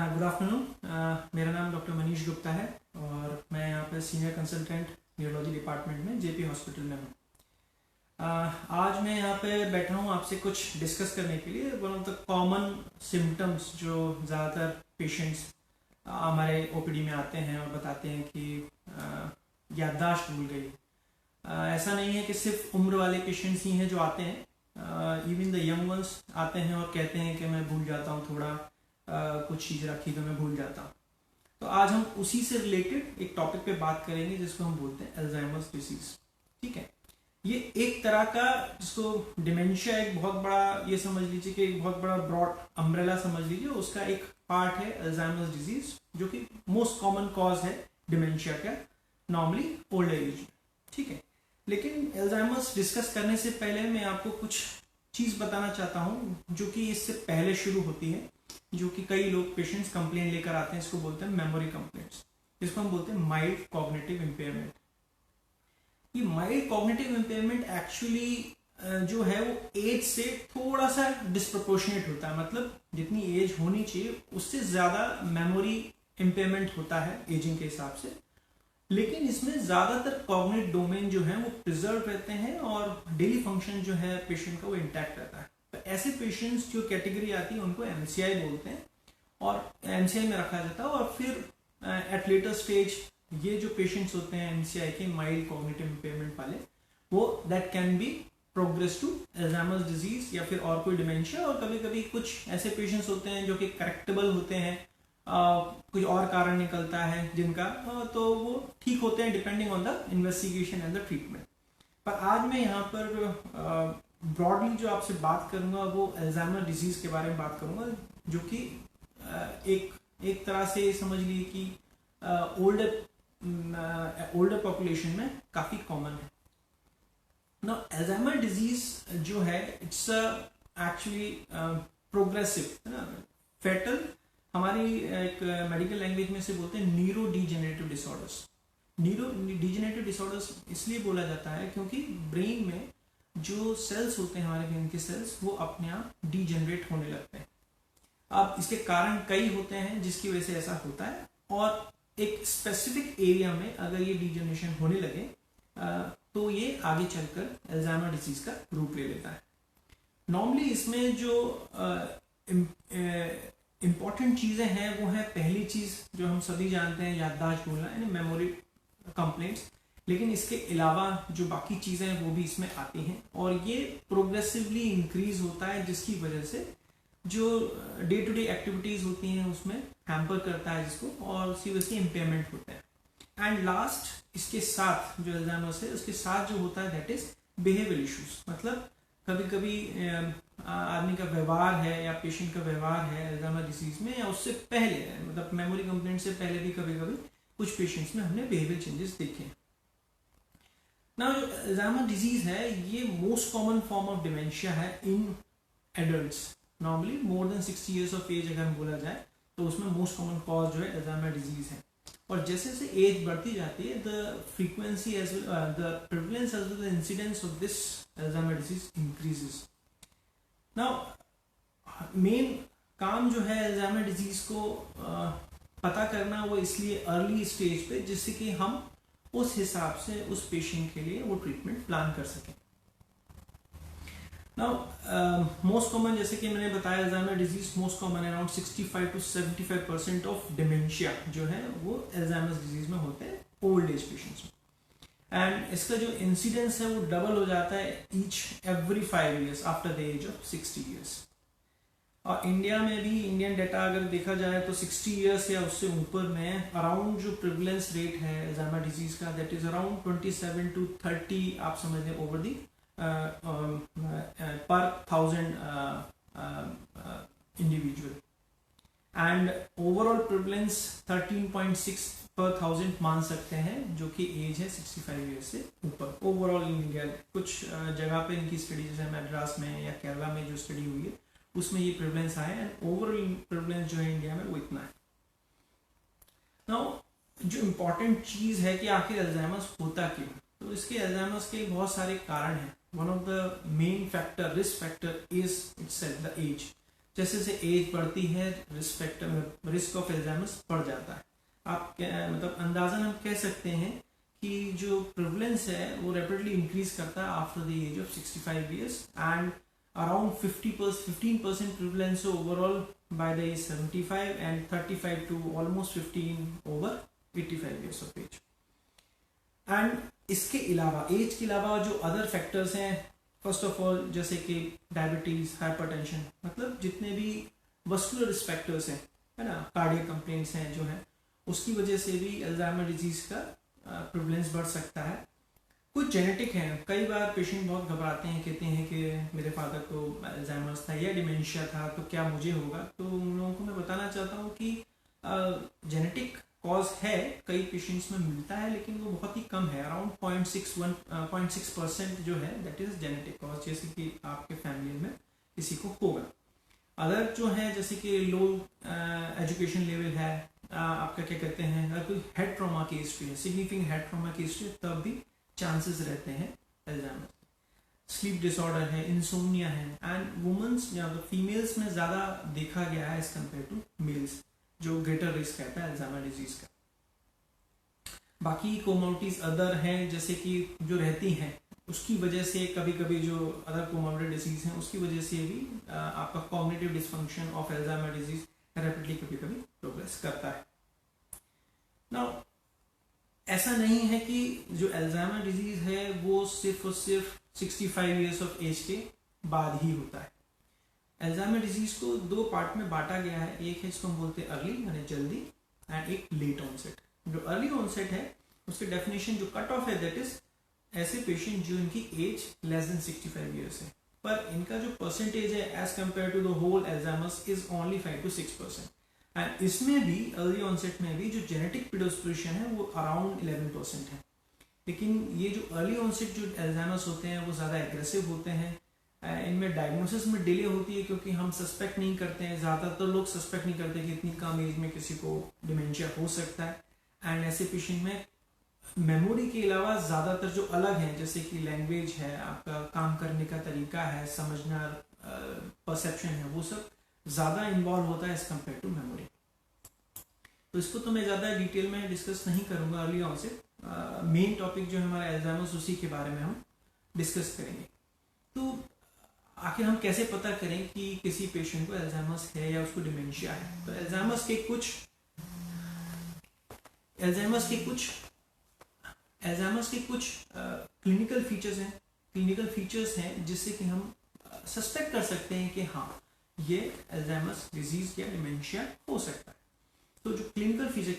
Good afternoon. मेरा नाम doctor Manish Gupta है और मैं यहाँ पे सीनियर कंसल्टेंट न्यूरोलॉजी डिपार्टमेंट में जेपी हॉस्पिटल में हूँ। आज मैं यहाँ पे बैठा हूँ आपसे कुछ डिस्कस करने के लिए। One of the common symptoms जो ज़्यादातर पेशेंट्स हमारे ओपीडी में आते हैं और बताते हैं कि याददाश्त भूल गई। ऐसा नहीं है कि सिर्फ उम्र वाले पेशेंट्स ही हैं जो आते हैं, इवन द यंग वंस आते हैं और कहते हैं कि मैं भूल जाता हूँ, थोड़ा कुछ चीज़ रखी तो मैं भूल जाता हूँ। तो आज हम उसी से रिलेटेड एक टॉपिक पे बात करेंगे जिसको हम बोलते हैं अल्जाइमर्स डिजीज। ठीक है, ये एक तरह का, जिसको डिमेंशिया एक बहुत बड़ा, ये समझ लीजिए कि एक बहुत बड़ा ब्रॉड अम्ब्रेला समझ लीजिए, उसका एक पार्ट है अल्जाइमर्स डिजीज, जो कि मोस्ट कॉमन कॉज है डिमेंशिया का, नॉर्मली ओल्ड एज। ठीक है, लेकिन अल्जाइमर्स डिस्कस करने से पहले मैं आपको कुछ चीज बताना चाहता हूँ जो कि इससे पहले शुरू होती है, जो कि कई लोग पेशेंट्स कंप्लेंट लेकर आते हैं। इसको बोलते हैं मेमोरी कंप्लेंट्स, जिसको हम बोलते हैं माइल्ड कॉग्निटिव इम्पेयरमेंट। ये माइल्ड कॉग्निटिव इम्पेयरमेंट एक्चुअली जो है वो एज से थोड़ा सा डिस्प्रोपोर्शनेट होता है, मतलब जितनी एज होनी चाहिए उससे ज्यादा मेमोरी इम्पेयरमेंट होता है एजिंग के हिसाब से। लेकिन इसमें ज्यादातर कॉग्निटिव डोमेन जो है वो प्रिजर्व रहते हैं और डेली फंक्शन जो है पेशेंट का वो इंटैक्ट रहता है। तो ऐसे पेशेंट्स जो कैटेगरी आती है उनको एमसीआई बोलते हैं और एमसीआई में रखा जाता है। और फिर एट लेटर स्टेज ये जो पेशेंट्स होते हैं एमसीआई के माइल्ड कॉग्निटिव इम्पेयरमेंट वाले, वो that can be progress to Alzheimer's disease या फिर और कोई डिमेंशिया। और कभी कभी कुछ ऐसे पेशेंट्स होते हैं जो कि करेक्टेबल होते हैं, कुछ और कारण निकलता है जिनका, तो वो ठीक होते हैं depending on the investigation and the treatment. पर आज मैं यहाँ पर ब्रॉडली जो आपसे बात करूंगा वो अल्जाइमर डिजीज के बारे में बात करूंगा, जो कि एक तरह से समझ लीजिए कि ओल्डर पॉपुलेशन में काफी कॉमन है ना। अल्जाइमर डिजीज जो है इट्स एक्चुअली प्रोग्रेसिव है ना, फेटल, हमारी एक मेडिकल लैंग्वेज में से बोलते हैं neuro degenerative disorders. Neuro degenerative disorders इसलिए बोला जाता है क्योंकि ब्रेन में जो सेल्स होते हैं, हमारे ब्रेन के सेल्स, वो अपने आप डिजेनरेट होने लगते हैं। अब इसके कारण कई होते हैं जिसकी वजह से ऐसा होता है, और एक स्पेसिफिक एरिया में अगर ये डिजेनरेशन होने लगे तो ये आगे चलकर अल्जाइमर डिजीज का रूप ले लेता है। नॉर्मली इसमें जो इंपॉर्टेंट चीजें हैं वो है, पहली चीज जो हम सभी जानते हैं, याददाश्त भूलना, यानी मेमोरी कंप्लेंट्स। लेकिन इसके अलावा जो बाकी चीजें हैं वो भी इसमें आती हैं और ये प्रोग्रेसिवली इंक्रीज होता है, जिसकी वजह से जो डे टू डे एक्टिविटीज होती हैं उसमें हैम्पर करता है जिसको, और उसी वजह से इम्पेयरमेंट होता है। एंड लास्ट, इसके साथ जो अल्जाइमर्स है उसके साथ जो होता है दैट इज बिहेवियर इश्यूज। मतलब कभी कभी आदमी का व्यवहार है या पेशेंट का व्यवहार है अल्जाइमर डिजीज में, या उससे पहले, मतलब मेमोरी कंप्लेंट से पहले भी कभी कभी कुछ पेशेंट्स में हमने बिहेवियर चेंजेस देखे हैं ना। जो अल्जाइमर डिजीज है ये most common form of dementia है in adults. Normally more than 60 years of age अगर हम बोला जाए तो उसमें मोस्ट कॉमन कॉज जो है अल्जाइमर डिजीज है। और जैसे जैसे एज बढ़ती जाती है, the frequency as well, the prevalence as well the incidence of this Alzheimer disease increases. Now main काम जो है अल्जाइमर डिजीज को पता करना, वो इसलिए अर्ली स्टेज पे, जिससे कि हम उस हिसाब से उस पेशेंट के लिए वो ट्रीटमेंट प्लान कर सकें। नाउ मोस्ट कॉमन, जैसे कि मैंने बताया, Alzheimer disease most common, around 65 to 75% of dementia जो है वो अल्जाइमर डिजीज में होते हैं ओल्ड एज पेशेंट्स में। एंड इसका जो इंसिडेंस है वो डबल हो जाता है each every 5 years after the age of 60 years। और इंडिया में भी इंडियन डाटा अगर देखा जाए तो 60 years या उससे ऊपर में अराउंड जो प्रिवलेंस रेट है अल्जाइमर डिजीज का, दैट इज अराउंड 27 to 30, आप समझ लें, over the per 1000 individual, and overall prevalence 13.6 per 1000 मान सकते हैं, जो कि एज है 65 years से ऊपर ओवरऑल इन इंडिया। कुछ जगह पे इनकी स्टडी, जैसे मद्रास में या केरला में जो स्टडी हुई है उसमें ये प्रेवलेंस आया है, एंड ओवरऑल प्रेवलेंस जो है इंडिया में वो इतना है। नाउ जो इम्पोर्टेंट चीज है कि आखिर अल्जाइमर्स होता क्यों, तो इसके अल्जाइमर्स के बहुत सारे कारण हैं। One of the main factor, risk factor, is itself the age. जैसे जैसे एज बढ़ती है रिस्क ऑफ एल्जाइमर्स बढ़ जाता है। आप मतलब अंदाजन हम कह सकते हैं कि जो प्रिवलेंस है वो रैपिडली इंक्रीज करता है after the age of 65 years and around 15% prevalence overall by the age 75 and 35 to almost 15 over 85 years of age। And इसके अलावा एज के अलावा जो अदर फैक्टर्स हैं, फर्स्ट ऑफ ऑल जैसे कि डायबिटीज, हाइपरटेंशन, मतलब जितने भी वस्कुलर रिस्क फैक्टर्स हैं, है ना, कार्डियक कंप्लेंट्स हैं जो है, उसकी वजह से भी अल्जाइमर डिजीज का प्रिवलेंस बढ़ सकता है। कुछ जेनेटिक हैं, कई बार पेशेंट बहुत घबराते हैं, कहते हैं कि मेरे फादर को अल्जाइमर्स था या डिमेंशिया था तो क्या मुझे होगा। तो उन लोगों को मैं बताना चाहता हूँ कि जेनेटिक कॉज है, कई पेशेंट्स में मिलता है, लेकिन वो बहुत ही कम है, अराउंड 0.6% जो है दैट इज जेनेटिक कॉज, जैसे कि आपके फैमिली में किसी को होगा। अदर जो है जैसे कि लो एजुकेशन लेवल है, आपका क्या कहते हैं, अगर कोई हेड ट्रॉमा की हिस्ट्री है, सिग्निफिकेंट हेड ट्रॉमा की हिस्ट्री है, तब भी चांसेस रहते हैं अल्जाइमर। स्लीप डिसऑर्डर है, इंसोम्निया है, एंड वुमेन्स या तो फीमेल्स में ज़्यादा देखा गया है एज कम्पेयर टू मेल्स, जो ग्रेटर रिस्क रहता है अल्जाइमर डिजीज का। बाकी कोमोर्बिडिटीज अदर हैं जैसे कि जो रहती हैं, उसकी वजह से कभी कभी जो अदर कोमोर्बिड डिजीज हैं उसकी वजह से भी आपका cognitive dysfunction of Alzheimer disease rapidly कभी कभी प्रोग्रेस करता है। नाउ ऐसा नहीं है कि जो अल्जाइमर डिजीज है वो सिर्फ और सिर्फ 65 ईयर्स ऑफ एज के बाद ही होता है। अल्जाइमर डिजीज को दो पार्ट में बांटा गया है, एक है जिसको हम बोलते हैं अर्ली यानी जल्दी, एंड एक लेट ऑनसेट। जो अर्ली ऑनसेट है उसकी डेफिनेशन जो कट ऑफ है दैट इज ऐसे पेशेंट जो इनकी एज लेस देन 65 ईयर्स है, पर इनका जो परसेंटेज है as compare to the whole Alzheimer's is only 5 to 6%। And इसमें भी अर्ली ऑनसेट में भी जो जेनेटिक प्रेडिस्पोजिशन है वो अराउंड 11% है। लेकिन ये जो अर्ली ऑनसेट जो अल्जाइमर्स होते हैं वो ज़्यादा एग्रेसिव होते हैं, इनमें डायग्नोसिस में डिले होती है क्योंकि हम सस्पेक्ट नहीं करते हैं, ज़्यादातर लोग सस्पेक्ट नहीं करते कि इतनी कम एज में किसी को डिमेंशिया हो सकता है। एंड ऐसे पेशेंट में मेमोरी के अलावा ज़्यादातर जो अलग हैं जैसे कि लैंग्वेज है, आपका काम करने का तरीका है, समझना, परसेप्शन है, वो सब ज़्यादा इन्वॉल्व होता है एज कम्पेयर टू मेमोरी। तो इसको तो मैं ज़्यादा डिटेल में डिस्कस नहीं करूँगा अर्ली ऑन से, मेन टॉपिक जो है हमारा अल्जाइमर्स उसी के बारे में हम डिस्कस करेंगे। तो आखिर हम कैसे पता करें कि किसी पेशेंट को अल्जाइमर्स है या उसको डिमेंशिया है। तो अल्जाइमर्स के कुछ क्लिनिकल फीचर्स हैं जिससे कि हम सस्पेक्ट कर सकते हैं कि हाँ ये अल्जाइमर्स डिजीज या डिमेंशिया हो सकता है। तो जो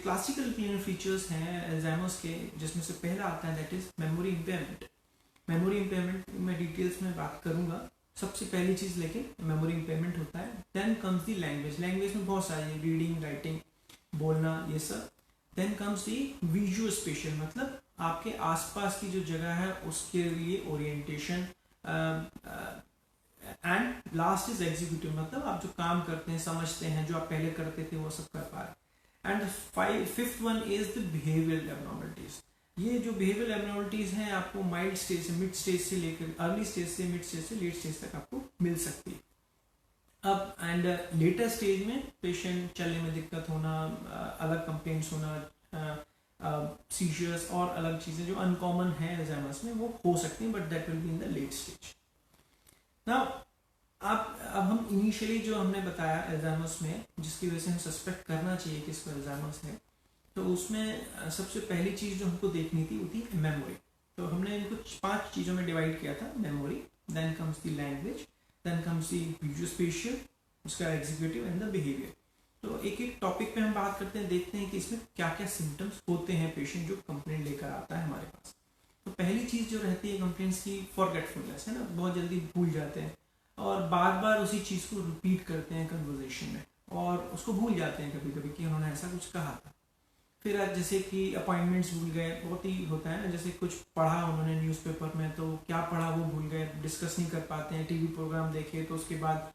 क्लासिकल क्लिनिकल फीचर्स हैं अल्जाइमर्स के, जिसमें से पहला आता है that is memory impairment. Memory impairment में डिटेल्स में बात करूंगा, सबसे पहली चीज लेकिन मेमोरी इम्पेयरमेंट होता है। देन कम्स दी लैंग्वेज में बहुत सारी, रीडिंग, राइटिंग, बोलना, ये सब। Then comes the visual spatial, मतलब आपके आसपास की जो जगह है उसके लिए orientation, and last is executive, मतलब आप जो काम करते हैं, समझते हैं, जो आप पहले करते थे वो सब कर पा रहे। And fifth one is the behavioural abnormalities. ये जो बिहेवियरल एबनॉर्मलिटीज हैं आपको माइल्ड स्टेज से, मिड स्टेज से लेकर अर्ली स्टेज से, मिड स्टेज से लेट स्टेज तक आपको मिल सकती है। अब एंड लेटर स्टेज में पेशेंट चलने में दिक्कत होना, अलग कंप्लेंट्स होना, सीजर्स और अलग चीजें जो अनकॉमन है अल्जाइमर्स में वो हो सकती हैं, but that will be in the late stage. Now अब हम इनिशियली जो हमने बताया अल्जाइमर्स में जिसकी वजह से हम सस्पेक्ट करना चाहिए कि इसको अल्जाइमर्स है, तो उसमें सबसे पहली चीज जो हमको देखनी थी वो थी मेमोरी। तो हमने इनको 5 चीजों में डिवाइड किया था, memory, then comes the language, then comes the visual spatial, उसका एग्जीक्यूटिव एंड द बिहेवियर। तो एक एक टॉपिक पे हम बात करते हैं, देखते हैं कि इसमें क्या क्या सिम्टम्स होते हैं पेशेंट जो कंप्लेंट लेकर आता है हमारे पास। तो पहली चीज जो रहती है कंप्लेंट्स की, फॉरगेटफुलनेस, है ना, बहुत जल्दी भूल जाते हैं और बार बार उसी चीज को रिपीट करते हैं कन्वर्सेशन में और उसको भूल जाते हैं कभी कभी कि उन्होंने ऐसा कुछ कहा था। फिर जैसे कि अपॉइंटमेंट्स भूल गए, बहुत ही होता है ना, जैसे कुछ पढ़ा उन्होंने न्यूज़पेपर में तो क्या पढ़ा वो भूल गए, डिस्कस नहीं कर पाते हैं, टीवी प्रोग्राम देखे तो उसके बाद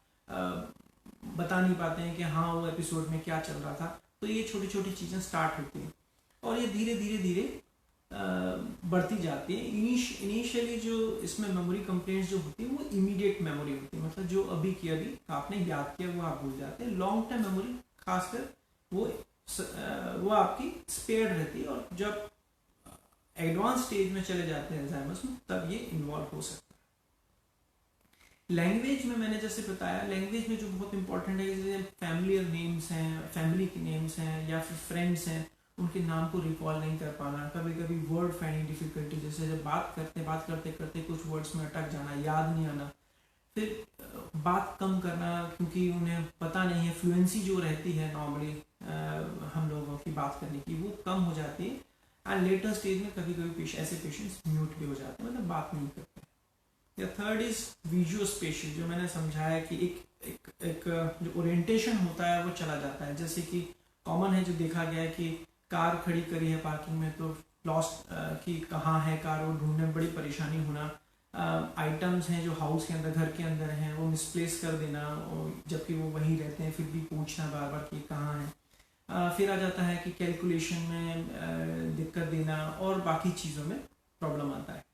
बता नहीं पाते हैं कि हाँ वो एपिसोड में क्या चल रहा था। तो ये छोटी छोटी चीज़ें स्टार्ट होती हैं और ये धीरे धीरे धीरे बढ़ती जाती है। इनिशियली जो इसमें मेमोरी कंप्लेंट्स जो होती है वो इमीडिएट मेमोरी होती है, मतलब जो अभी की अभी आपने याद किया वो आप भूल जाते हैं। लॉन्ग टर्म मेमोरी खासकर वो आपकी स्पेयर रहती है, और जब एडवांस स्टेज में चले जाते हैं अल्जाइमर्स में तब ये इन्वॉल्व हो सकता है। लैंग्वेज में मैंने जैसे बताया, लैंग्वेज में जो बहुत इंपॉर्टेंट है, जैसे फैमिलियर नेम्स हैं, फैमिली के नेम्स हैं या फिर फ्रेंड्स हैं, उनके नाम को रिकॉल नहीं कर पाना, कभी कभी वर्ड फाइंडिंग डिफिकल्टी, जैसे जब बात करते करते कुछ वर्ड्स में अटक जाना, याद नहीं आना, फिर बात कम करना क्योंकि उन्हें पता नहीं है, फ्लुएंसी जो रहती है नॉर्मली हम लोगों की बात करने की वो कम हो जाती है। एंड लेटर स्टेज में कभी कभी ऐसे पेशेंट्स म्यूट भी हो जाते हैं, मतलब बात नहीं करते। या थर्ड इज विजुअल स्पेशल, जो मैंने समझाया कि एक जो ओरिएंटेशन होता है वो चला जाता है। जैसे कि कॉमन है जो देखा गया है कि कार खड़ी करी है पार्किंग में, तो लॉस्ट कि कहाँ है कार, वो ढूंढने में बड़ी परेशानी होना। आइटम्स हैं जो हाउस के अंदर, घर के अंदर हैं, वो मिसप्लेस कर देना, जबकि वो वहीं रहते हैं, फिर भी पूछना बार बार कि कहाँ है। फिर आ जाता है कि कैलकुलेशन में दिक्कत देना, और बाकी चीज़ों में प्रॉब्लम आता है।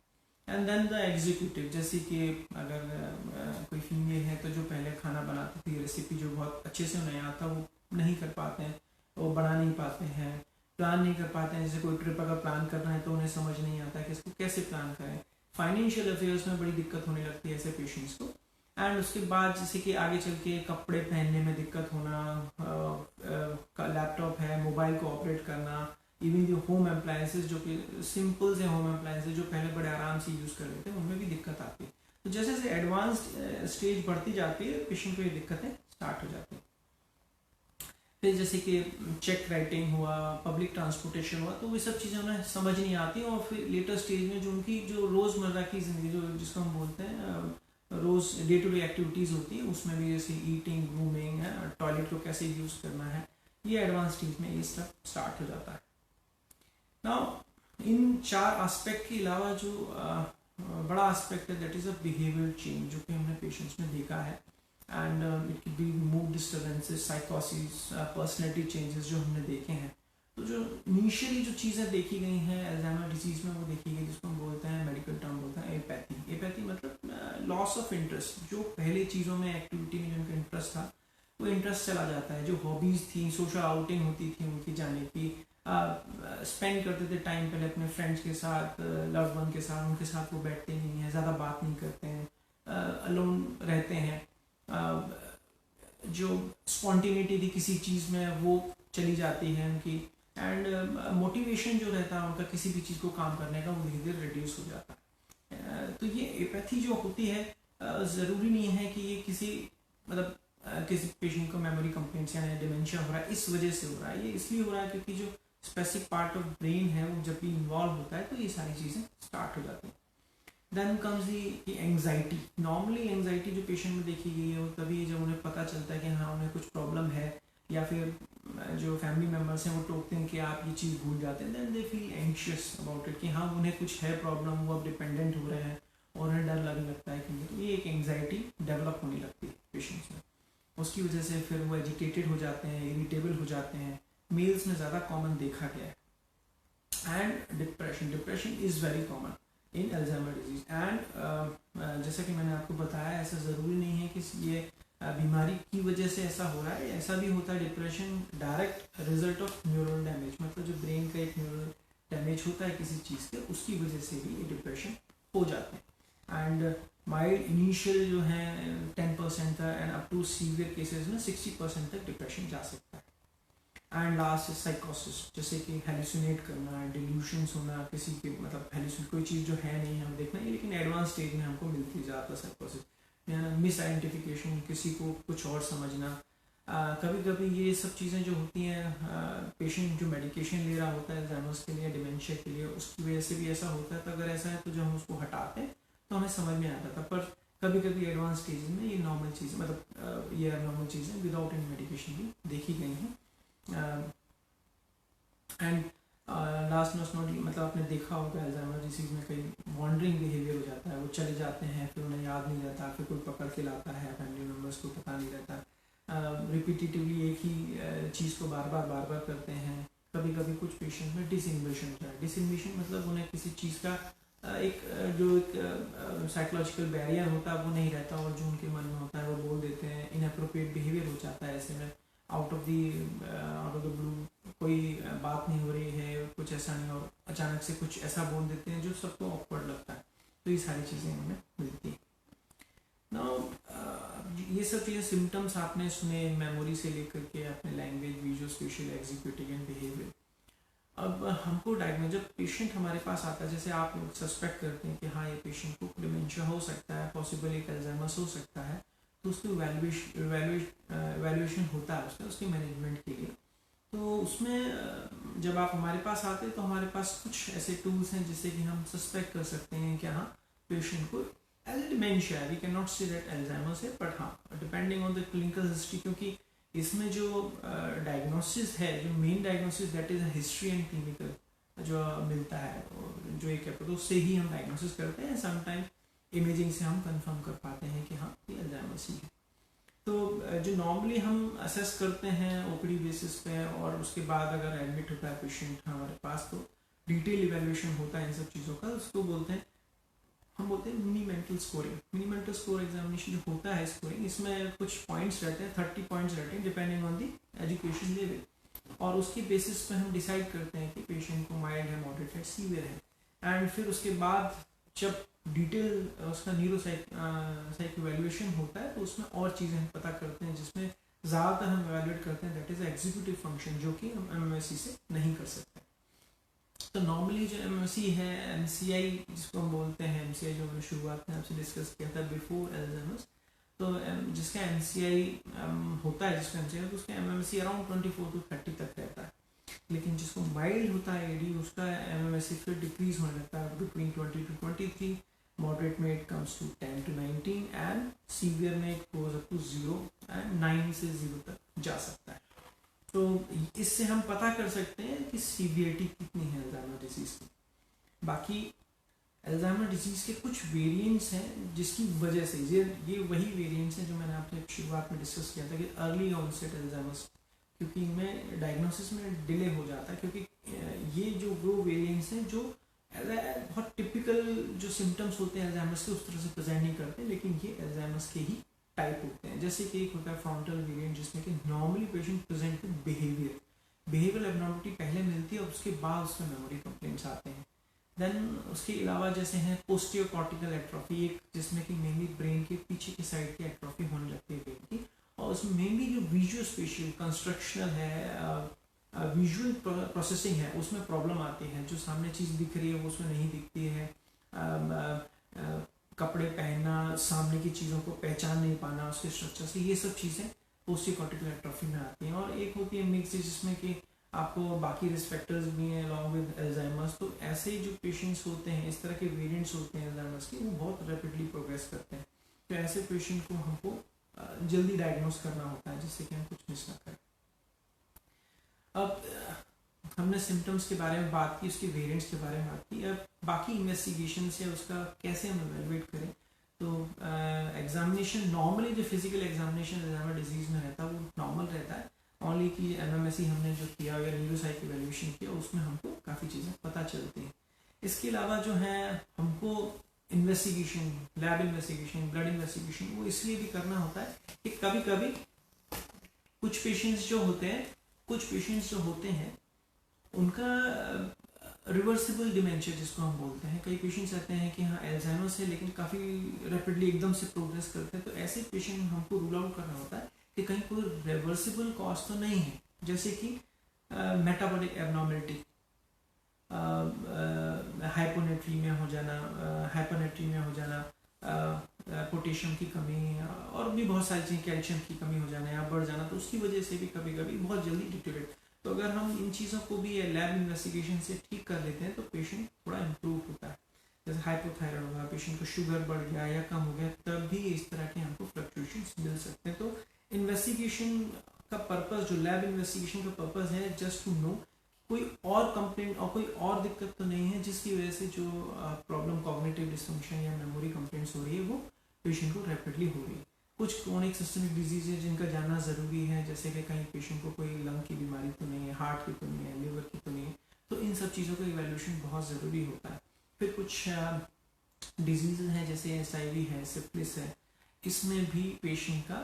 एंड देन द एग्जीक्यूटिव, जैसे कि अगर कोई फीमेल है तो जो पहले खाना बनाती थी, रेसिपी जो बहुत अच्छे से उन्हें आता वो नहीं कर पाते हैं, वो बना नहीं पाते हैं, प्लान नहीं कर पाते हैं। जैसे कोई ट्रिप अगर प्लान करना है तो उन्हें समझ नहीं आता है कि इसको कैसे प्लान करें। फाइनेंशियल अफेयर्स में बड़ी दिक्कत होने लगती है ऐसे पेशेंट्स को। एंड उसके बाद जैसे कि आगे चल के कपड़े पहनने में दिक्कत होना, लैपटॉप है, मोबाइल को ऑपरेट करना, इवन जो होम अप्लायंसेज जो कि सिंपल से होम अप्लायंसेज जो पहले बड़े आराम से यूज़ कर लेते हैं उनमें भी दिक्कत आती है। तो जैसे जैसे एडवांस्ड स्टेज बढ़ती जाती है पेशेंट को ये दिक्कतें स्टार्ट हो जाती हैं। फिर जैसे कि चेक राइटिंग हुआ, पब्लिक ट्रांसपोर्टेशन हुआ, तो वो सब चीज़ें उन्हें समझ नहीं आती। और फिर लेटर स्टेज में जो उनकी जो रोज़मर्रा की ज़िंदगी जो जिसको हम बोलते हैं रोज़ डे टू डे एक्टिविटीज़ होती है, उसमें भी जैसे ईटिंग, ग्रूमिंग है, टॉयलेट को कैसे यूज़ करना है, ये एडवांस स्टेज में ये सब स्टार्ट हो जाता है। नाउ इन 4 एस्पेक्ट के अलावा जो बड़ा एस्पेक्ट है that is a behaviour change, जो कि हमने पेशेंट्स में देखा है। And it can be mood disturbances, साइकोसिस, पर्सनैलिटी चेंजेस जो हमने देखे हैं। तो जो इनिशियली जो चीज़ें देखी गई हैं अल्जाइमर डिजीज़ में, वो देखी गई जिसको हम बोलते हैं, मेडिकल टर्म बोलते हैं एपैथी। एपैथी मतलब लॉस ऑफ इंटरेस्ट, जो पहले चीज़ों में एक्टिविटी में जिनका इंटरेस्ट था वो इंटरेस्ट चला जाता है। जो हॉबीज़ थी, सोशल आउटिंग होती थी उनकी जाने की, स्पेंड करते थे टाइम पहले अपने फ्रेंड्स के साथ, लव्ड वन के साथ, उनके साथ वो बैठते नहीं हैं, ज़्यादा बात नहीं करते हैं, अलोन रहते हैं। जो स्पॉन्टिनिटी थी किसी चीज़ में वो चली जाती है उनकी। एंड मोटिवेशन जो रहता है उनका किसी भी चीज़ को काम करने का, वो धीरे धीरे रिड्यूस हो जाता है। तो ये एपैथी जो होती है, ज़रूरी नहीं है कि ये किसी मतलब किसी पेशेंट को मेमोरी कंप्लेंट्स या डिमेंशिया हो रहा है इस वजह से हो रहा है। ये इसलिए हो रहा है क्योंकि जो स्पेसिफिक पार्ट ऑफ ब्रेन है वो जब भी इन्वॉल्व होता है तो ये सारी चीज़ें स्टार्ट हो जाती हैं। Then comes the anxiety. Normally anxiety जो पेशेंट में देखी गई है वो तभी जब उन्हें पता चलता है कि हाँ उन्हें कुछ प्रॉब्लम है, या फिर जो फैमिली मेम्बर्स हैं वो टोकते हैं कि आप ये चीज़ भूल जाते हैं। Then they feel anxious about it कि हाँ उन्हें कुछ है प्रॉब्लम, वो अब डिपेंडेंट हो रहे हैं और उन्हें डर लगने लगता है कि तो ये एक एंग्जाइटी डेवलप होने लगती है पेशेंट्स में। उसकी वजह से फिर वो एजिटेटेड हो जाते हैं, इरिटेबल हो जाते हैं। मेल्स में ज़्यादा कॉमन देखा गया है। And depression is very common in Alzheimer disease. And जैसा कि मैंने आपको बताया, ऐसा ज़रूरी नहीं है कि ये बीमारी की वजह से ऐसा हो रहा है। ऐसा भी होता है depression direct result of neural damage, मतलब जो ब्रेन का एक न्यूरल डैमेज होता है किसी चीज़ के, उसकी वजह से भी ये डिप्रेशन हो जाते हैं। एंड माइल्ड इनिशियल जो है 10% तक, and up to severe cases में 60% तक डिप्रेशन जा सकता है। एंड लास्ट साइकोसिस, जैसे कि हेलुसिनेट करना, डिल्यूशंस होना किसी के, मतलब हेलुसिन कोई चीज़ जो है नहीं हम देखना है, लेकिन एडवांस स्टेज में हमको मिलती ज़्यादा साइकोसिस, मिस आइडेंटिफिकेशन, किसी को कुछ और समझना। कभी कभी ये सब चीज़ें जो होती हैं, पेशेंट जो मेडिकेशन ले रहा होता है अल्जाइमर्स के लिए, डिमेंशिया के लिए, उसकी वजह से भी ऐसा होता है। तो अगर ऐसा है तो जब हम उसको हटाते हैं तो हमें समझ में आता था। पर कभी कभी एडवांस स्टेज में ये नॉर्मल चीज़, मतलब ये नॉर्मल चीज़ें विदाउट एनी मेडिकेशन भी देखी गई हैं। एंड लास्ट नॉट मतलब आपने देखा होगा अल्जाइमर डिसीज में कई वॉन्डरिंग बिहेवियर हो जाता है, वो चले जाते हैं, फिर उन्हें याद नहीं रहता, फिर कोई पकड़ के लाता है, फैमिली मेम्बर्स को पता नहीं रहता, रिपीटेटिवली एक ही चीज़ को बार बार करते हैं। कभी कभी कुछ पेशेंट में डिसइन्वेशन होता है। डिसइन्वेशन मतलब उन्हें किसी चीज़ का एक साइकोलॉजिकल बैरियर होता है वो नहीं रहता, और जो उनके मन में होता है वो बोल देते हैं। इनअप्रोप्रिएट बिहेवियर हो जाता है ऐसे में, आउट ऑफ द ब्लू, कोई बात नहीं हो रही है, कुछ ऐसा नहीं, और अचानक से कुछ ऐसा बोल देते हैं जो सबको ऑकवर्ड लगता है। तो ये सारी चीज़ें हमें मिलती है। नाउ ये सब चीज़ें सिम्टम्स आपने सुने मेमोरी से लेकर के अपने language, visual, special, executive and behaviour. अब हमको डायग्नोज, जब पेशेंट हमारे पास आता है, जैसे आप लोग सस्पेक्ट करते हैं कि हाँ ये पेशेंट को डिमेंशिया हो सकता है, पॉसिबल एक अल्जाइमर्स हो सकता है, तो उसको वैल्यूएशन होता है उसके मैनेजमेंट के लिए। तो उसमें जब आप हमारे पास आते हैं तो हमारे पास कुछ ऐसे टूल्स हैं जिससे कि हम सस्पेक्ट कर सकते हैं कि हाँ पेशेंट को डिमेंशिया है। We can not say that Alzheimer's है, बट हाँ depending on the clinical history, क्योंकि इसमें जो डायग्नोसिस है, जो main diagnosis that is history and clinical जो मिलता है, जो एक है, तो उससे ही हम डायग्नोसिस करते हैं। समटाइम इमेजिंग से हम कंफर्म कर पाते हैं कि हाँ ये अल्जाइमर्स ही है। तो जो नॉर्मली हम असेस करते हैं ओपीडी बेसिस पे, और उसके बाद अगर एडमिट होता है पेशेंट हमारे पास तो डिटेल इवैल्यूएशन होता है इन सब चीज़ों का। उसको बोलते हैं, हम बोलते हैं mini mental scoring. Mini mental score examination जो होता है स्कोरिंग, इसमें कुछ पॉइंट्स रहते हैं, 30 पॉइंट्स रहते हैं depending on the education level, और उसके बेसिस पे हम डिसाइड करते हैं कि पेशेंट को माइल्ड है, मॉडरेट है, सीवियर है। एंड फिर उसके बाद जब डिटेल उसका न्यूरो साइक इवैल्यूएशन होता है तो उसमें और चीज़ें हम पता करते हैं, जिसमें ज़्यादातर हम इवैल्यूएट करते हैं दैट इज़ एग्जीक्यूटिव फंक्शन, जो कि हम एमएमएससी से नहीं कर सकते। तो नॉर्मली जो एमएमएससी है, एमसीआई जिसको हम बोलते हैं, एमसीआई जो मैंने शुरुआत में आपसे डिस्कस किया था बिफोर अल्जाइमर्स, तो जिसका एमसीआई होता है, जिसका एमसीआई तो उसका एमएमएससी अराउंड 24 to 30 तक रहता है। लेकिन जिसको माइल्ड होता है एडी, उसका एमएमएससी फिर डिक्रीज होने लगता है बिटवीन 20 to 23, मॉडरेट में it comes to 10 to 19, and severe में it goes up to 0 and 9 से 0 तक जा सकता है। तो इससे हम पता कर सकते हैं कि सीवियरिटी कितनी है अल्जाइमर डिजीज की। बाकी अल्जाइमर डिजीज के कुछ वेरिएंट्स हैं जिसकी वजह से ये वही वेरिएंट्स हैं जो मैंने आपसे शुरुआत में डिस्कस किया था कि अर्ली ऑनसेट अल्जाइमर्स, क्योंकि इनमें डायग्नोसिस में डिले हो जाता है, क्योंकि ये जो वो वेरिएंट्स हैं जो बहुत टिपिकल जो सिम्टम्स होते हैं अल्जाइमर्स के उस तरह से प्रेजेंट नहीं करते, लेकिन ये अल्जाइमर्स के ही टाइप होते हैं। जैसे कि एक होता है फ्रंटल वेरिएंट, जिसमें कि normally patient present with behavioural abnormality पहले मिलती है और उसके बाद उसमें मेमोरी कंप्लेंट्स आते हैं। देन उसके अलावा जैसे हैं पोस्टीरियर कॉर्टिकल एट्रोफी, एक जिसमें कि मेनली ब्रेन के पीछे की साइड की एट्रोफी होने लगती है ब्रेन की, और उसमें मेनली जो विजुअल स्पेशियल कंस्ट्रक्शनल है, विजुअल प्रोसेसिंग है, उसमें प्रॉब्लम आती है। जो सामने चीज़ दिख रही है वो उसमें नहीं दिखती है, कपड़े पहनना, सामने की चीज़ों को पहचान नहीं पाना उसके स्ट्रक्चर से, ये सब चीज़ें पोस्टीरियर कॉर्टिकल एट्रोफी में आती हैं। और एक होती है मिक्स, जिसमें कि आपको बाकी रिस्क फैक्टर्स भी हैं अलॉन्ग विद अल्जाइमर्स। तो ऐसे जो पेशेंट्स होते हैं, इस तरह के वेरिएंट्स होते हैं अल्जाइमर्स के, वो बहुत रैपिडली प्रोग्रेस करते हैं। तो ऐसे पेशेंट को हमको जल्दी डायग्नोस करना होता है, जिससे कि हम कुछ मिस ना करें। अब हमने सिम्टम्स के बारे में बात की, उसके वेरिएंट्स के बारे में बात की। अब बाकी इन्वेस्टिगेशन से उसका कैसे हम एवेलुएट करें, तो एग्जामिनेशन नॉर्मली जो फिजिकल एग्जामिनेशन अल्जाइमर डिजीज में रहता है वो नॉर्मल रहता है। ओनली कि एमएमएससी हमने जो किया या न्यूरोसाइक इवैल्यूएशन किया, उसमें हमको काफ़ी चीज़ें पता चलती हैं। इसके अलावा जो है हमको investigation, lab investigation, blood investigation, वो इसलिए भी करना होता है कि कभी कभी कुछ पेशेंट्स जो होते हैं उनका रिवर्सिबल डिमेंशिया जिसको हम बोलते हैं, कई पेशेंट्स रहते हैं कि हाँ अल्जाइमर्स है लेकिन काफ़ी रैपिडली एकदम से प्रोग्रेस करते हैं। तो ऐसे पेशेंट हमको रूल आउट करना होता है कि कहीं कोई रिवर्सिबल कॉज तो नहीं है, जैसे कि मेटाबॉलिक एबनॉर्मलिटी, हाइपोनेट्रीमिया हो जाना, हाइपरनेट्रीमिया हो जाना, पोटेशियम की कमी, और भी बहुत सारी चीज़ें, कैल्शियम की कमी हो जाना या बढ़ जाना, तो उसकी वजह से भी कभी कभी बहुत जल्दी डिटेरियोरेट। तो अगर हम इन चीज़ों को भी लैब इन्वेस्टिगेशन से ठीक कर लेते हैं तो पेशेंट थोड़ा इम्प्रूव होता है। जैसे हाइपोथायराइड होगा, पेशेंट को शुगर बढ़ गया या कम हो गया, तब भी इस तरह के हमको फ्लक्चुएशंस मिल सकते हैं। तो इन्वेस्टिगेशन का पर्पस, जो लैब इन्वेस्टिगेशन का पर्पस है, जस्ट टू नो कोई और कंप्लेंट और कोई और दिक्कत तो नहीं है जिसकी वजह से जो प्रॉब्लम, कॉग्निटिव डिसफंक्शन या मेमोरी कंप्लेंट्स हो रही है, वो पेशेंट को रैपिडली हो रही है। कुछ क्रोनिक सिस्टमिक डिजीज है जिनका जानना ज़रूरी है, जैसे कि कहीं पेशेंट को कोई लंग की बीमारी तो नहीं है, हार्ट की तो नहीं है, लिवर की तो नहीं है, तो इन सब चीज़ों का इवैल्यूएशन बहुत ज़रूरी होता है। फिर कुछ डिजीज़ हैं जैसे HIV है, सिफिलिस है, इसमें भी पेशेंट का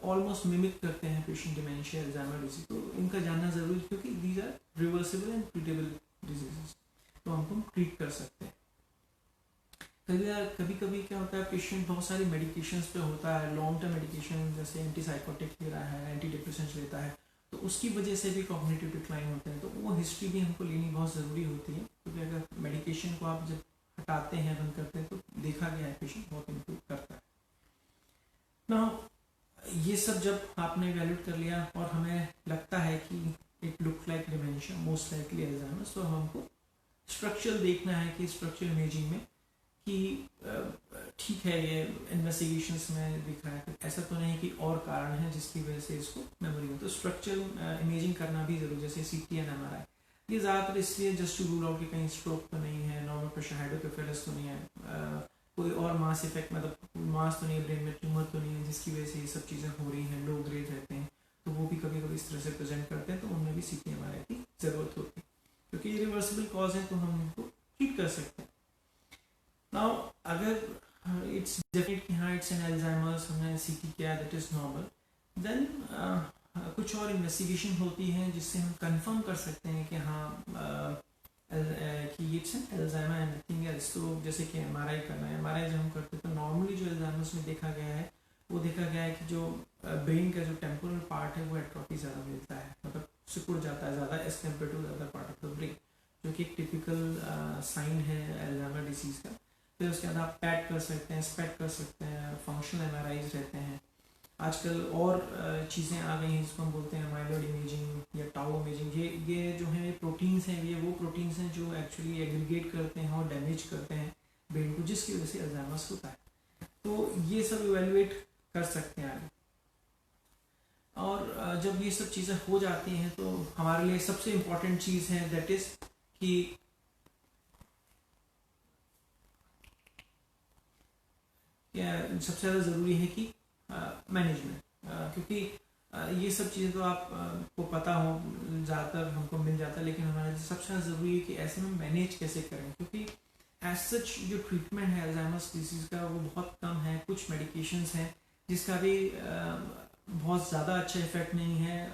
ऑलमोस्ट मिमिक करते हैं पेशेंट डिमेंशिया, अल्जाइमर डिजीज, तो इनका जानना ज़रूरी है क्योंकि these are reversible and treatable diseases, तो हमको ट्रीट कर सकते हैं। कभी कभी क्या होता है, पेशेंट बहुत सारी मेडिकेशंस पे होता है, लॉन्ग टर्म मेडिकेशन जैसे एंटीसाइकोटिक ले रहा है, एंटी डिप्रेसेंट्स लेता है, तो उसकी वजह से भी कॉग्निटिव डिक्लाइन होते हैं, तो वो हिस्ट्री भी हमको लेनी बहुत ज़रूरी होती है, क्योंकि अगर मेडिकेशन को आप जब हटाते हैं, बंद करते हैं, तो देखा गया है पेशेंट बहुत इम्प्रूव करता है ना। ये सब जब आपने वैल्यूट कर लिया और हमें लगता है कि it look like dementia, most likely Alzheimer's, तो हमको स्ट्रक्चर देखना है कि स्ट्रक्चर इमेजिंग में कि ठीक है, ये इन्वेस्टिगेशंस में दिख रहा है कि ऐसा तो नहीं कि और कारण है जिसकी वजह से इसको मेमोरी में, तो स्ट्रक्चर इमेजिंग करना भी जरूरी, जैसे CT एंड MRI। ये ज़्यादातर इसलिए जस्ट टू रूल आउट कि कहीं स्ट्रोक तो नहीं है, नॉर्मल प्रेशर हाइड्रोकेफेलस तो नहीं है, कोई और मास इफेक्ट, मतलब मास तो नहीं है ब्रेन में, ट्यूमर तो नहीं है जिसकी वजह से ये सब चीज़ें हो रही हैं, लो ग्रेड रहते हैं, तो वो भी कभी कभी इस तरह से प्रेजेंट करते हैं, तो उनमें भी CT MRI की ज़रूरत होती है, क्योंकि ये रिवर्सिबल कॉज है, तो हम उनको ट्रीट कर सकते हैं। नाउ अगर इट्स डेफिनेट कि हाँ इट्स एन एल्जाइमर्स, हमने CT किया, दैट इज नॉर्मल, देन कुछ और इन्वेस्टिगेशन होती है जिससे हम कंफर्म कर सकते हैं कि हाँ कि it's an Alzheimer and nothing else. तो जैसे कि MRI करना है, MRI जब हम करते हैं तो नॉर्मली जो एल्जाइमर्स में देखा गया है, वो देखा गया है कि जो ब्रेन का जो टेम्पोरल पार्ट है वो एट्रोफी ज़्यादा मिलता है, मतलब सिकुड़ जाता है ज़्यादा as compare to other part of the brain, जो कि एक टिपिकल साइन है एल्जाइमर डिजीज़ का। फिर उसके बाद आप पैट कर सकते हैं, स्पेट कर सकते हैं, फंक्शनल MRIs रहते हैं। आजकल और चीज़ें आ गई हैं जिसको हम बोलते हैं माइलॉइड इमेजिंग या टाउ इमेजिंग। ये जो है प्रोटीन्स हैं, ये वो प्रोटीन्स हैं जो एक्चुअली एग्रीगेट करते हैं और डैमेज करते हैं ब्रेन को, जिसकी वजह से अल्जाइमर्स होता है। तो ये सब इवेलुएट कर सकते हैं आगे। और जब ये सब चीज़ें हो जाती हैं तो हमारे लिए सबसे इम्पॉर्टेंट चीज़ है दैट इज़ कि सबसे ज़्यादा ज़रूरी है कि मैनेजमेंट, क्योंकि ये सब चीज़ें तो आप को पता हो, ज़्यादातर हमको मिल जाता है, लेकिन हमारे लिए सबसे ज़्यादा ज़रूरी है कि ऐसे में मैनेज कैसे करें, क्योंकि एज सच जो ट्रीटमेंट है अल्जाइमर्स डिजीज़ का वो बहुत कम है। कुछ मेडिकेशंस हैं जिसका भी बहुत ज़्यादा अच्छा इफेक्ट नहीं है,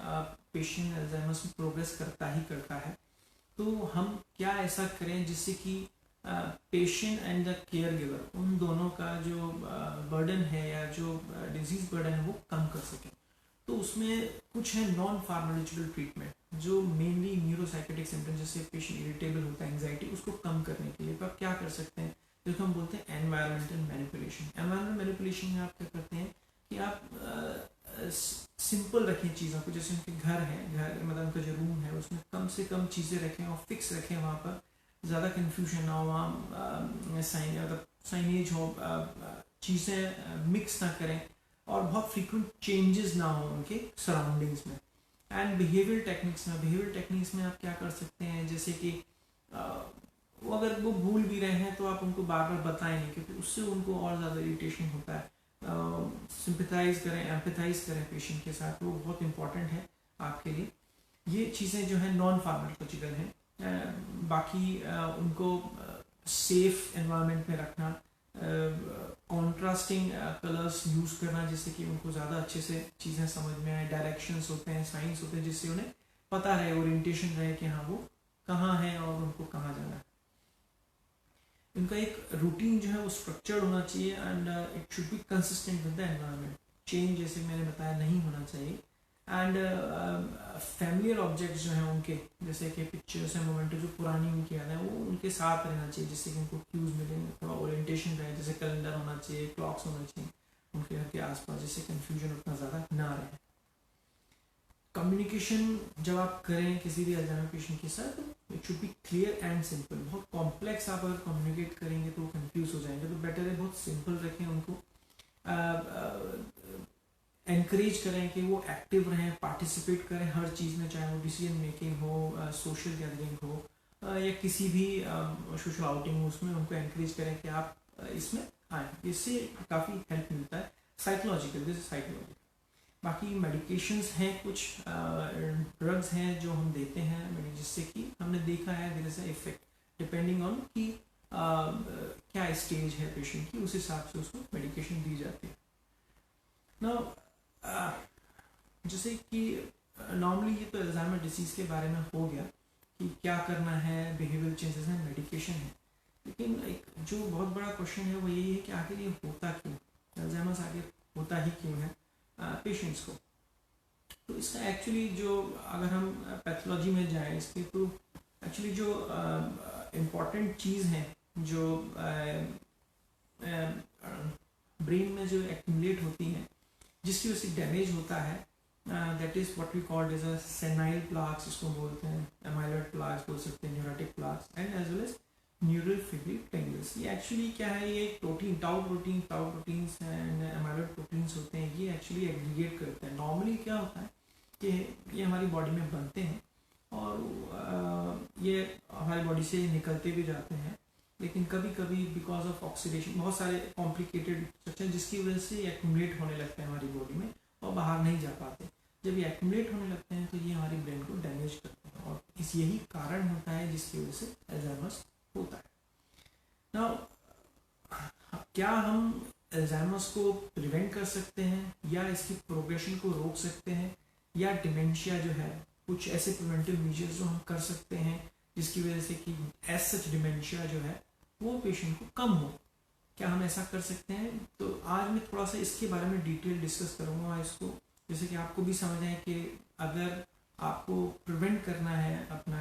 पेशेंट अल्जाइमर्स में प्रोग्रेस करता ही करता है। तो हम क्या ऐसा करें जिससे कि patient and the care giver, उन दोनों का जो बर्डन है या जो डिजीज बर्डन है वो कम कर सकें। तो उसमें कुछ है नॉन फार्माकोलॉजिकल ट्रीटमेंट जो मेनली न्यूरोसाइकेटिक सिम्टम्स, जैसे पेशेंट इरिटेबल होता है, एंग्जाइटी, उसको कम करने के लिए तो आप क्या कर सकते हैं, जिसको हम बोलते हैं एनवायरमेंटल मैनिपुलेशन। एनवायरमेंटल मैनिपुलेशन में आप क्या करते हैं कि आप सिंपल रखें चीज़ों को, जैसे उनके घर है, घर मतलब उनका जो रूम है उसमें कम से कम चीज़ें रखें और फिक्स रखें, वहाँ पर ज़्यादा कन्फ्यूजन ना हो, वहाँ साइनेज हो, चीज़ें मिक्स ना करें और बहुत फ्रीक्वेंट चेंजेस ना हो उनके सराउंडिंग्स में। एंड बिहेवियर टेक्निक्स में आप क्या कर सकते हैं, जैसे कि वो अगर वो भूल भी रहे हैं तो आप उनको बार बार बताएं नहीं, क्योंकि उससे उनको और ज़्यादा इरिटेशन होता है। सिंपैथाइज करें, एम्पैथाइज करें पेशेंट के साथ, वो बहुत इंपॉर्टेंट है आपके लिए। ये चीज़ें जो है नॉन फार्माकोलॉजिकल हैं। बाकी उनको सेफ एनवायरनमेंट में रखना, कॉन्ट्रास्टिंग कलर्स यूज़ करना जिससे कि उनको ज़्यादा अच्छे से चीज़ें समझ में आए, डायरेक्शंस होते हैं, साइंस होते हैं, जिससे उन्हें पता रहे, ओरिएंटेशन रहे कि हाँ वो कहाँ है और उनको कहाँ जाना है। उनका एक रूटीन जो है वो स्ट्रक्चर्ड होना चाहिए and it should be consistent with the environment. Change जैसे मैंने बताया नहीं होना चाहिए। एंड फैमिलियर ऑब्जेक्ट्स जो हैं उनके, जैसे कि पिक्चर्स हैं, मोमेंटो जो पुरानी उनकी याद है, वो उनके साथ रहना चाहिए जिससे कि उनको क्यूज मिले, थोड़ा ओरिएंटेशन रहे, जैसे कैलेंडर होना चाहिए, क्लॉक्स होना चाहिए उनके घर के आसपास, जिससे कन्फ्यूजन उतना ज़्यादा ना रहे। कम्युनिकेशन जब आप करें किसी भी अल्जाइमर पेशेंट के साथ, तो it should be clear and simple. बहुत कॉम्प्लेक्स आप अगर कम्युनिकेट करेंगे तो वो कन्फ्यूज हो जाएंगे, तो बेटर है बहुत सिंपल रखें उनको। एनकरेज करें कि वो एक्टिव रहें, पार्टिसिपेट करें हर चीज़ में, चाहे वो डिसीजन मेकिंग हो, सोशल गैदरिंग हो या किसी भी सोशल आउटिंग हो, उसमें उनको एनकरेज करें कि आप इसमें आए, इससे काफ़ी हेल्प मिलता है। Psychological, this is psychological. बाकी मेडिकेशंस हैं, कुछ ड्रग्स हैं जो हम देते हैं जिससे कि हमने देखा है there is a effect depending on कि क्या स्टेज है पेशेंट की, उस हिसाब से उसको मेडिकेशन दी जाती है ना। जैसे कि नॉर्मली ये तो अल्जाइमर डिसीज़ के बारे में हो गया कि क्या करना है, बिहेवियर चेंजेस हैं, मेडिकेशन है। लेकिन एक जो बहुत बड़ा क्वेश्चन है वो यही है कि आखिर ये होता क्यों, अल्जाइमर्स आखिर होता ही क्यों है पेशेंट्स को। तो इसका एक्चुअली जो अगर हम पैथोलॉजी में जाएं इसके, तो एक्चुअली जो इम्पॉर्टेंट चीज़ है जो ब्रेन में जो एक्यूमुलेट होती हैं जिसकी वजह से डैमेज होता है, that is what we called as a senile plaques, इसको बोलते हैं एमाइलॉइड प्लाक्स बोल सकते हैं, neurotic plaques and as well as neural fibril tangles. ये एक्चुअली क्या है, ये protein tau proteins and amyloid proteins होते हैं, ये एक्चुअली एग्रीगेट करते हैं। नॉर्मली क्या होता है कि ये हमारी बॉडी में बनते हैं और ये हमारी बॉडी से निकलते भी जाते हैं, लेकिन कभी कभी बिकॉज ऑफ ऑक्सीडेशन, बहुत सारे कॉम्प्लिकेटेड स्ट्रक्चर जिसकी वजह से एक्यूमुलेट होने लगते हैं हमारी बॉडी में और बाहर नहीं जा पाते। जब ये एक्यूमुलेट होने लगते हैं तो ये हमारी ब्रेन को डैमेज करते हैं और इस यही कारण होता है जिसकी वजह से अल्जाइमर्स होता है। नाउ क्या हम अल्जाइमर्स को प्रिवेंट कर सकते हैं या इसकी प्रोग्रेशन को रोक सकते हैं, या डिमेंशिया जो है कुछ ऐसे प्रिवेंटिव मेजर्स जो हम कर सकते हैं जिसकी वजह से कि एज सच डिमेंशिया जो है वो पेशेंट को कम हो, क्या हम ऐसा कर सकते हैं? तो आज मैं थोड़ा सा इसके बारे में डिटेल डिस्कस करूँगा इसको, जैसे कि आपको भी समझ आए कि अगर आपको प्रिवेंट करना है अपना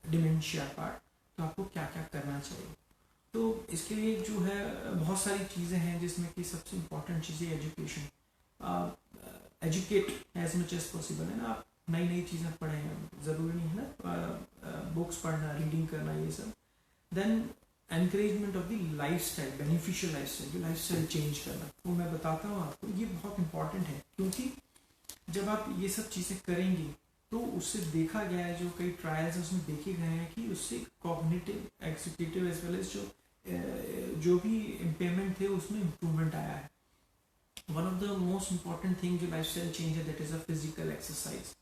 डिमेंशिया पार्ट तो आपको क्या क्या करना चाहिए। तो इसके लिए जो है बहुत सारी चीज़ें हैं जिसमें कि सबसे इम्पॉर्टेंट चीज़ है education. Educate as much as possible है ना, आप नई नई चीज़ें पढ़ें, ज़रूरी नहीं है ना बुक्स पढ़ना, रीडिंग करना, ये सब। Then encouragement of the life style, beneficial life style, जो लाइफ स्टाइल चेंज करना, वो मैं बताता हूँ आपको, ये बहुत इंपॉर्टेंट है क्योंकि जब आप ये सब चीज़ें करेंगी तो उससे देखा गया है, जो कई ट्रायल्स हैं उसमें देखे गए हैं कि उससे cognitive, executive as well as जो भी इम्पेयरमेंट थे उसमें इम्प्रूवमेंट आया है। One of the most important thing जो लाइफ स्टाइल चेंज है that is a physical exercise.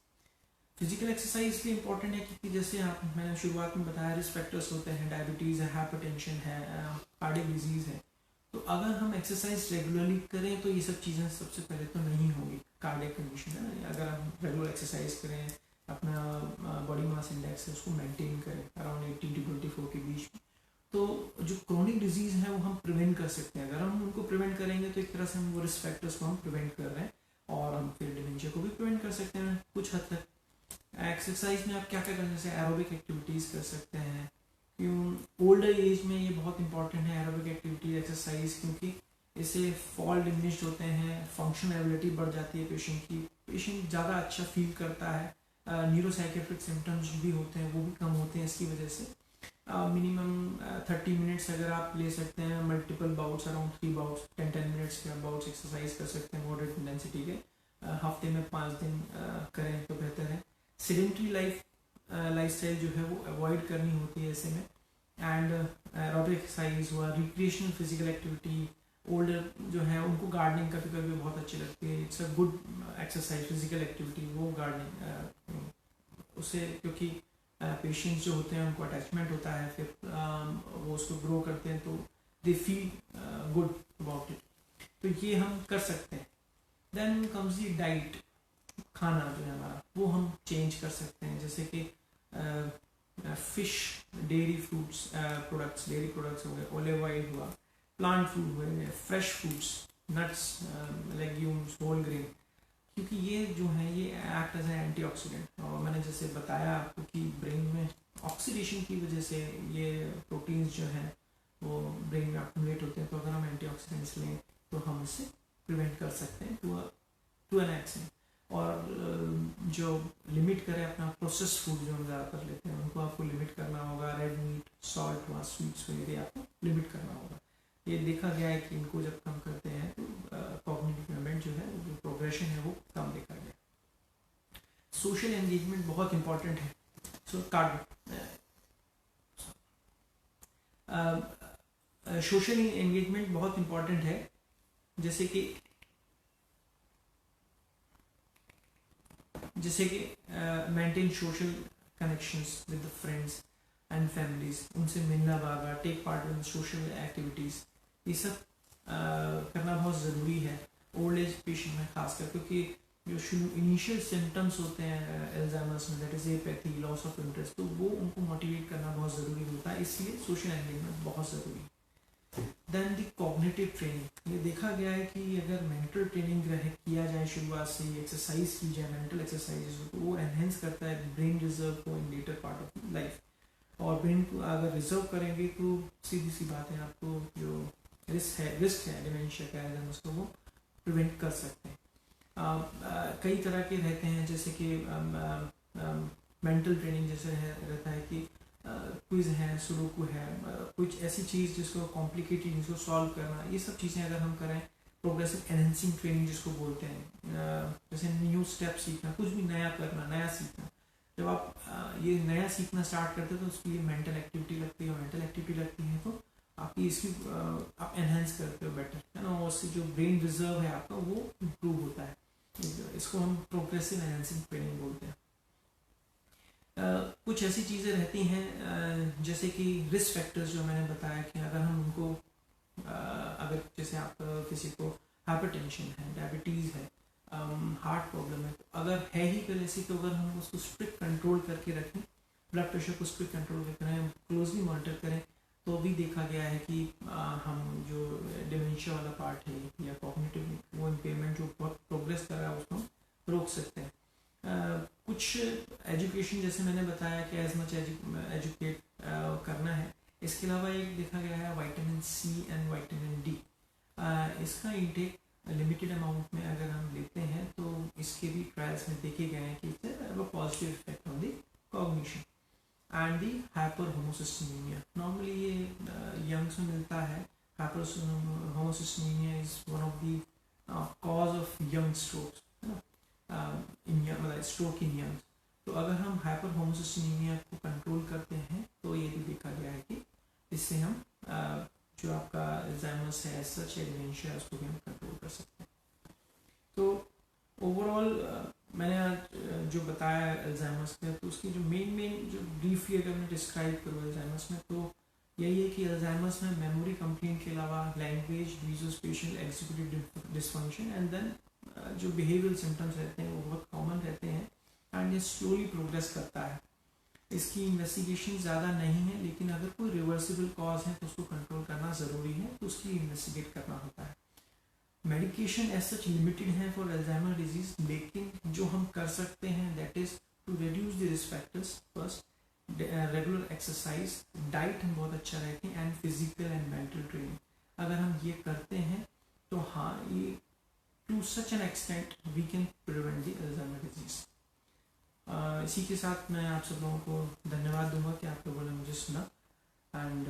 Physical exercise इसलिए इंपॉर्टेंट है क्योंकि जैसे मैंने शुरुआत में बताया, रिस्क फैक्टर्स होते हैं, डायबिटीज़ है, हाइपरटेंशन है, कार्डियक डिजीज़ है। तो अगर हम एक्सरसाइज रेगुलरली करें तो ये सब चीज़ें सबसे पहले तो नहीं होंगी। कार्डियक कंडीशन है ना, अगर हम रेगुलर एक्सरसाइज करें, अपना बॉडी मास इंडेक्स है उसको मेंटेन करें अराउंड 80 to 24 के बीच में, तो जो क्रोनिक डिजीज़ है वो हम प्रिवेंट कर सकते हैं। अगर हम उनको प्रिवेंट करेंगे तो एक तरह से हम वो रिस्क फैक्टर्स को हम प्रिवेंट कर रहे हैं और हम फिर डिमेंशिया को भी प्रिवेंट कर सकते हैं कुछ हद तक। एक्सरसाइज में आप क्या क्या कर सकते हैं, एरोबिक एक्टिविटीज़ कर सकते हैं। क्यों ओल्डर एज में ये बहुत इंपॉर्टेंट है एरोबिक एक्टिविटीज, एक्सरसाइज, क्योंकि इससे फॉल डिमिनिश्ड होते हैं, फंक्शनल एबिलिटी बढ़ जाती है पेशेंट की, पेशेंट ज़्यादा अच्छा फील करता है, न्यूरोसाइकेट्रिक सिम्टम्स भी होते हैं वो भी कम होते हैं इसकी वजह से। मिनिमम 30 मिनट्स अगर आप ले सकते हैं, multiple bouts, around 3 bouts, 10 minutes के बाउट्स एक्सरसाइज कर सकते हैं मॉडरेट इंटेंसिटी के, हफ्ते में 5 दिन करें तो बेहतर है। सेडेंटरी लाइफस्टाइल जो है वो अवॉइड करनी होती है ऐसे में। एंड एरोबिक एक्सरसाइज हुआ, रिक्रिएशनल फिजिकल एक्टिविटी, ओल्डर जो है उनको गार्डनिंग कभी कभी बहुत अच्छी लगती है, it's a good exercise, physical activity, वो गार्डनिंग उससे, क्योंकि पेशेंट्स जो होते हैं उनको अटैचमेंट होता है, फिर वो उसको ग्रो करते हैं तो they feel good about it, तो ये हम कर सकते हैं। देन कम्स दी डाइट, खाना जो है हमारा वो हम चेंज कर सकते हैं, जैसे कि fish, dairy fruits products, dairy products हो गए, ओलिव ऑयल हुआ, प्लांट फूड हुए, fresh fruits, nuts, legumes, whole grain, क्योंकि ये जो है ये एक्ट एज एन एंटीऑक्सीडेंट। और मैंने जैसे बताया आपको कि ब्रेन में ऑक्सीडेशन की वजह से ये प्रोटीन्स जो हैं वो ब्रेन में एक्यूमुलेट होते हैं, तो अगर हम एंटीऑक्सीडेंट्स लें तो हम इससे प्रिवेंट कर सकते हैं टू एन एक्सटेंट। और जो लिमिट करें अपना प्रोसेस फूड जो हम ज़्यादातर लेते हैं उनको आपको लिमिट करना होगा, रेड मीट, सॉल्ट व स्वीट्स वगैरह आपको लिमिट करना होगा। ये देखा गया है कि इनको जब कम करते हैं तो कॉग्निटिव इम्पेयरमेंट जो है, जो प्रोग्रेशन है वो कम देखा गया। सोशल एंगेजमेंट बहुत इंपॉर्टेंट है। सो सोशल एंगेजमेंट बहुत इम्पॉर्टेंट है, जैसे कि maintain social connections with the friends and families, उनसे मिलना भागा, take part in social activities, ये सब करना बहुत ज़रूरी है ओल्ड एज पेशेंट में खासकर, क्योंकि जो शुरू इनिशियल सिम्टम्स होते हैं अल्जाइमर्स में, that is apathy, loss of interest, तो वो उनको मोटिवेट करना बहुत ज़रूरी होता है, इसलिए सोशल एंगेजमेंट बहुत ज़रूरी है। देन द कॉग्निटिव ट्रेनिंग, ये देखा गया है कि अगर मेंटल ट्रेनिंग किया जाए शुरुआत से ही, एक्सरसाइज की जाए, मेंटल एक्सरसाइज, तो वो एनहेंस करता है ब्रेन रिजर्व को इन लेटर पार्ट ऑफ लाइफ, और ब्रेन को अगर रिजर्व करेंगे तो सीधी सी बात है, आपको जो रिस्क है डिमेंशिया का, अल्जाइमर्स को, वो प्रिवेंट कर सकते हैं। कई तरह के रहते हैं, जैसे कि मेंटल ट्रेनिंग जैसे रहता है कि क्विज है, सुडोकू है, कुछ ऐसी चीज़ जिसको कॉम्प्लिकेटेड, जिसको सॉल्व करना, ये सब चीज़ें अगर हम करें, प्रोग्रेसिव एनहेंसिंग ट्रेनिंग जिसको बोलते हैं, जैसे न्यू स्टेप सीखना, कुछ भी नया करना, नया सीखना, जब आप ये नया सीखना स्टार्ट करते हैं तो उसके लिए मेंटल एक्टिविटी लगती है, और मेंटल एक्टिविटी लगती है तो आपकी इसकी आप एनहेंस करते हो बेटर, है ना, उससे जो ब्रेन रिजर्व है आपका वो इम्प्रूव होता है, इसको हम प्रोग्रेसिव एनहेंसिंग ट्रेनिंग बोलते हैं। कुछ ऐसी चीज़ें रहती हैं जैसे कि रिस्क फैक्टर्स, जो मैंने बताया कि अगर हम उनको अगर जैसे आप किसी को हाइपरटेंशन है, डायबिटीज़ है, हार्ट प्रॉब्लम है, तो अगर है ही पहले से, तो अगर हम उसको स्ट्रिक्ट कंट्रोल करके रखें, ब्लड प्रेशर को स्ट्रिक्ट कंट्रोल करके रखें, क्लोजली मॉनिटर करें, तो भी देखा गया है कि हम जो डिमेंशिया वाला पार्ट है या कॉग्निटिव वो इम्पेयरमेंट जो बहुत प्रोग्रेस कर रहा है उसको रोक सकते हैं। कुछ एजुकेशन, जैसे मैंने बताया कि एज मच एजुकेट करना है, इसके अलावा एक देखा गया है vitamin C and vitamin D, इसका इंटेक लिमिटेड अमाउंट में अगर हम लेते हैं तो इसके भी ट्रायल्स में देखे गए हैं कि it's positive effect on the cognition and the hyperhomocysteinemia. Normally ये यंग्स में मिलता है। Hyperhomocysteinemia is one of the cause of young strokes, है ना, मतलब स्ट्रोक इन यंग्स। तो अगर हम हाइपर होमोसिस्टेमिया को कंट्रोल करते हैं तो ये भी देखा गया है कि इससे हम जो आपका अल्जाइमर्स है, सच है, डिमेंशिया, उसको भी हम कंट्रोल कर सकते हैं। तो ओवरऑल मैंने आज जो बताया अल्जाइमर्स का, तो उसकी जो मेन जो ब्रीफली अगर मैं डिस्क्राइब करूँ अल्जाइमर्स में, तो यही है कि अल्जाइमर्स में मेमोरी कंप्लेंट के अलावा language, visual executive dysfunction and then जो बिहेवियरल सिम्टम्स रहते हैं वो बहुत कॉमन रहते हैं एंड ये स्लोली प्रोग्रेस करता है। इसकी इन्वेस्टिगेशन ज़्यादा नहीं है, लेकिन अगर कोई रिवर्सिबल कॉज है तो उसको कंट्रोल करना ज़रूरी है, तो उसकी इन्वेस्टिगेट करना होता है। मेडिकेशन एज सच लिमिटेड है फॉर अल्जाइमर डिजीज, लेकिन जो हम कर सकते हैं that is to reduce the risk factors. First, regular exercise, diet हम बहुत अच्छा रखते हैं and physical and mental training. अगर हम ये करते हैं तो हाँ, ये to such an extent we can prevent the Alzheimer disease. इसी के साथ मैं आप सब लोगों को धन्यवाद दूंगा कि आप लोगों ने मुझे सुना एंड